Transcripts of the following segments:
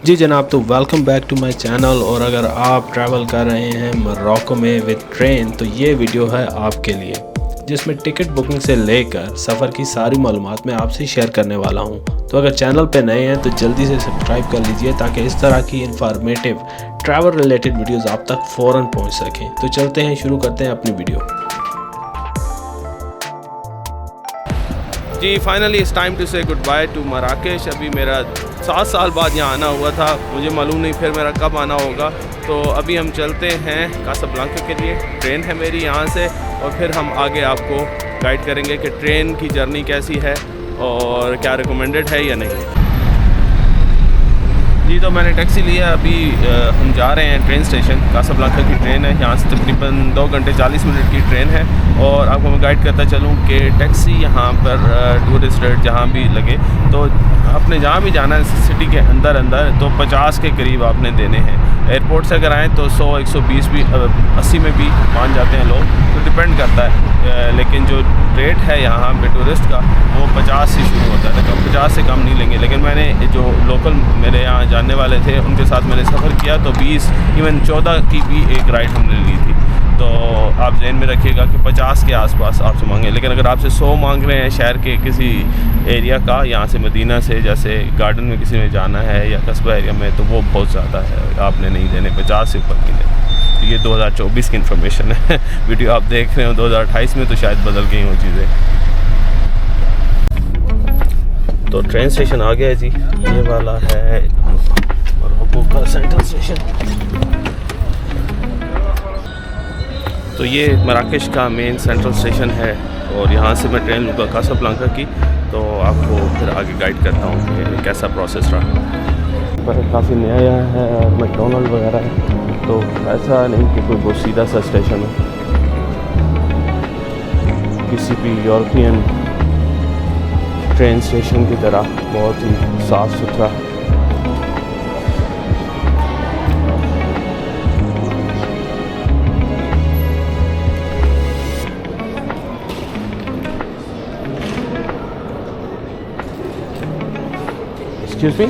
जी जनाब, तो welcome back to my channel. और अगर आप ट्रैवल कर रहे हैं मोरक्को में विद ट्रेन तो ये वीडियो है आपके लिए, जिसमें टिकट बुकिंग से लेकर सफ़र की सारी मालूमात मैं आपसे शेयर करने वाला हूँ। तो अगर चैनल पे नए हैं तो जल्दी से सब्सक्राइब कर लीजिए ताकि इस तरह की इंफॉर्मेटिव ट्रैवल रिलेटेड वीडियोज़ आप तक फ़ौरन पहुँच सकें। तो चलते हैं, शुरू करते हैं अपनी वीडियो। जी finally it's time to say good bye to Marrakesh. अभी मेरा 7 साल बाद यहाँ आना हुआ था, मुझे मालूम नहीं फिर मेरा कब आना होगा। तो अभी हम चलते हैं कासाब्लांका के लिए। ट्रेन है मेरी यहाँ से और फिर हम आगे आपको गाइड करेंगे कि ट्रेन की जर्नी कैसी है और क्या रिकमेंडेड है या नहीं। जी तो मैंने टैक्सी लिया, अभी हम जा रहे हैं ट्रेन स्टेशन। कासाब्लांका की ट्रेन है, यहाँ से तकरीबन 2 घंटे 40 मिनट की ट्रेन है। और आपको मैं गाइड करता चलूँ कि टैक्सी यहाँ पर टूरिस्ट रेट जहाँ भी लगे तो आपने जहाँ भी जाना है सिटी के अंदर तो 50 के करीब आपने देने हैं। एयरपोर्ट से अगर आएँ तो 100, 120 भी 80 में भी मान जाते हैं लोग, तो डिपेंड करता है। लेकिन जो रेट है यहाँ पे टूरिस्ट का वो 50 से शुरू होता है, तो 50 से कम नहीं लेंगे। लेकिन मैंने जो लोकल मेरे यहाँ जानने वाले थे उनके साथ मैंने सफ़र किया तो 20 इवन 14 की भी एक राइड हमने ली थी। तो आप ध्यान में रखिएगा कि 50 के आसपास आपसे मांगे। लेकिन अगर आपसे 100 मांग रहे हैं शहर के किसी एरिया का, यहाँ से मदीना से जैसे गार्डन में किसी में जाना है या कस्बा एरिया में, तो वो बहुत ज़्यादा है, आपने नहीं देने, 50 से ऊपर नहीं देने। तो ये 2024 की इन्फॉर्मेशन है। वीडियो आप देख रहे हो 2028 में तो शायद बदल गई हो चीज़ें। तो ट्रेन स्टेशन आ गया है जी, ये वाला है मोरक्को का सेंट्रल स्टेशन। तो ये मराकेश का मेन सेंट्रल स्टेशन है और यहाँ से मैं ट्रेन लूँगा कासाब्लांका की। तो आपको फिर आगे गाइड करता हूँ कि कैसा प्रोसेस रहा। पर काफ़ी नया है, मैकडॉनल्ड वगैरह है, तो ऐसा नहीं कि कोई बहुत सीधा सा स्टेशन है। किसी भी यूरोपियन ट्रेन स्टेशन की तरह बहुत ही साफ़ सुथरा। Excuse me?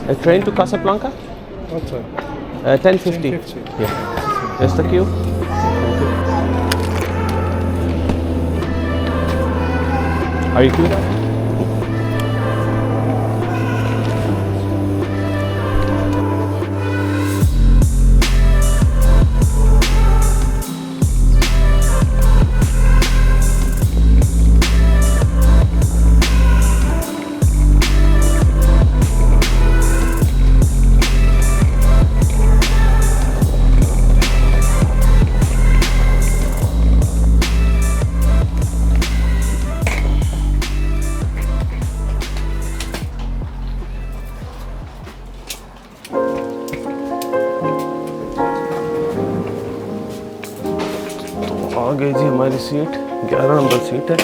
A train to Casablanca? What time? 10:50. 10:50. Yeah. That's the queue. Are you queued up? आ गई जी हमारी सीट, 11 नंबर सीट है।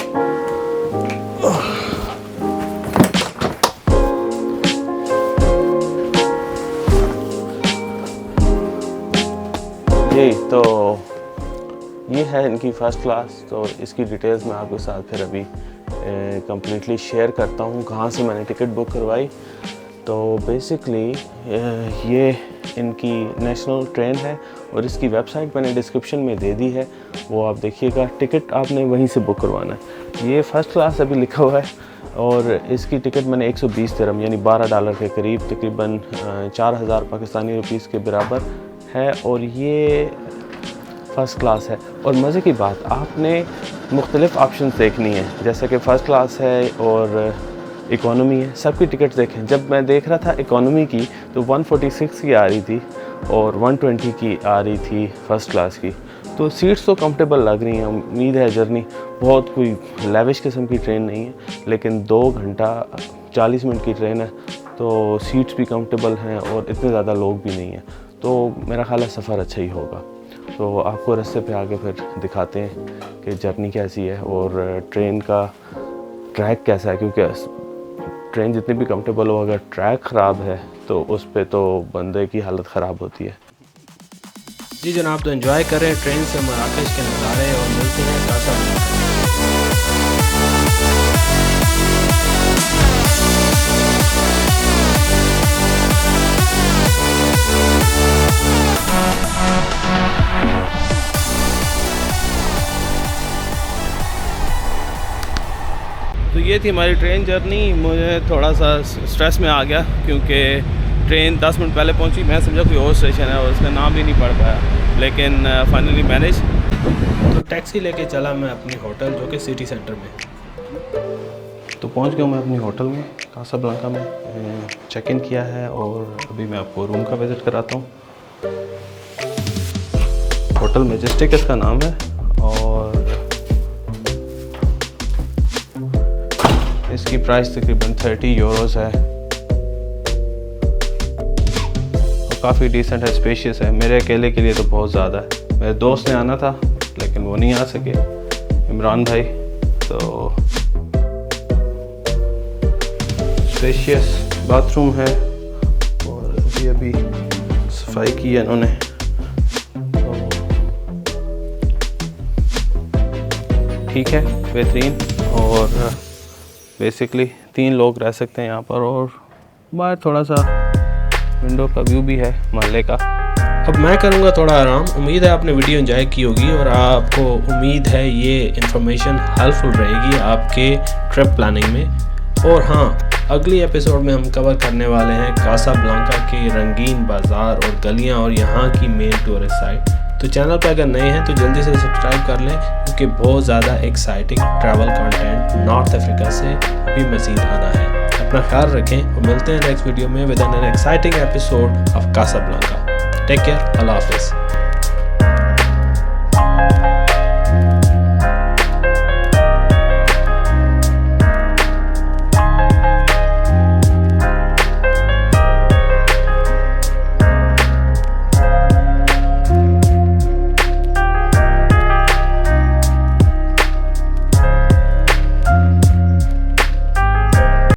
जी तो ये है इनकी फ़र्स्ट क्लास। तो इसकी डिटेल्स मैं आपके साथ फिर अभी कम्प्लीटली शेयर करता हूँ कहाँ से मैंने टिकट बुक करवाई। तो बेसिकली ये इनकी नेशनल ट्रेन है और इसकी वेबसाइट मैंने डिस्क्रिप्शन में दे दी है, वो आप देखिएगा। टिकट आपने वहीं से बुक करवाना है। ये फ़र्स्ट क्लास अभी लिखा हुआ है और इसकी टिकट मैंने 120 दिरहम यानी $12 के करीब, तकरीबन 4000 पाकिस्तानी रुपीस के बराबर है। और ये फ़र्स्ट क्लास है। और मज़े की बात, आपने मुख्तलिफ़ ऑप्शंस देखनी है, जैसे कि फ़र्स्ट क्लास है और इकोनॉमी है। सबकी टिकट देखें। जब मैं देख रहा था इकोनॉमी की तो 146 की आ रही थी और 120 की आ रही थी फ़र्स्ट क्लास की। तो सीट्स तो कंफर्टेबल लग रही हैं। उम्मीद है जर्नी बहुत कोई लेविश किस्म की ट्रेन नहीं है, लेकिन 2 घंटा 40 मिनट की ट्रेन है तो सीट्स भी कंफर्टेबल हैं और इतने ज़्यादा लोग भी नहीं हैं। तो मेरा ख्याल है सफ़र अच्छा ही होगा। तो आपको रास्ते पे आगे फिर दिखाते हैं कि जर्नी कैसी है और ट्रेन का ट्रैक कैसा है, क्योंकि ट्रेन जितनी भी कंफर्टेबल हो अगर ट्रैक ख़राब है तो उस पे तो बंदे की हालत ख़राब होती है। जी जनाब, तो एंजॉय करें ट्रेन से मराकेश के नज़ारे और मिलते हैं कासाब्लांका। ये थी हमारी ट्रेन जर्नी। मुझे थोड़ा सा स्ट्रेस में आ गया क्योंकि ट्रेन 10 मिनट पहले पहुंची। मैं समझा कोई और स्टेशन है और उसका नाम भी नहीं पढ़ पाया, लेकिन फाइनली मैनेज। तो टैक्सी लेके चला मैं अपनी होटल जो कि सिटी सेंटर में। तो पहुंच गया मैं अपनी होटल में कासाब्लांका में, चेक इन किया है और अभी मैं आपको रूम का विज़िट कराता हूँ। होटल मैजेस्टिक इसका नाम है और इसकी प्राइस तकरीबन 30 यूरोज़ है और काफ़ी डिसेंट है, स्पेशियस है। मेरे अकेले के लिए तो बहुत ज़्यादा है। मेरे दोस्त ने आना था लेकिन वो नहीं आ सके, इमरान भाई। तो स्पेशियस बाथरूम है और अभी सफाई की है इन्होंने। तो ठीक है, बेहतरीन। और बेसिकली 3 लोग रह सकते हैं यहाँ पर और बाहर थोड़ा सा विंडो का व्यू भी है महल्ले का। अब मैं करूँगा थोड़ा आराम। उम्मीद है आपने वीडियो एंजॉय की होगी और आपको उम्मीद है ये इन्फॉर्मेशन हेल्पफुल रहेगी आपके ट्रिप प्लानिंग में। और हाँ, अगली एपिसोड में हम कवर करने वाले हैं कासाब्लांका के रंगीन बाज़ार और गलियां और यहाँ की मेन टूरिस्ट साइट। तो चैनल पर अगर नए हैं तो जल्दी से सब्सक्राइब कर लें क्योंकि बहुत ज़्यादा exciting travel content north Africa से भी मज़ीद आना है। अपना ख्याल रखें और मिलते हैं नेक्स्ट वीडियो में with an exciting episode of Casablanca. Take care, अल्लाह हाफिज़।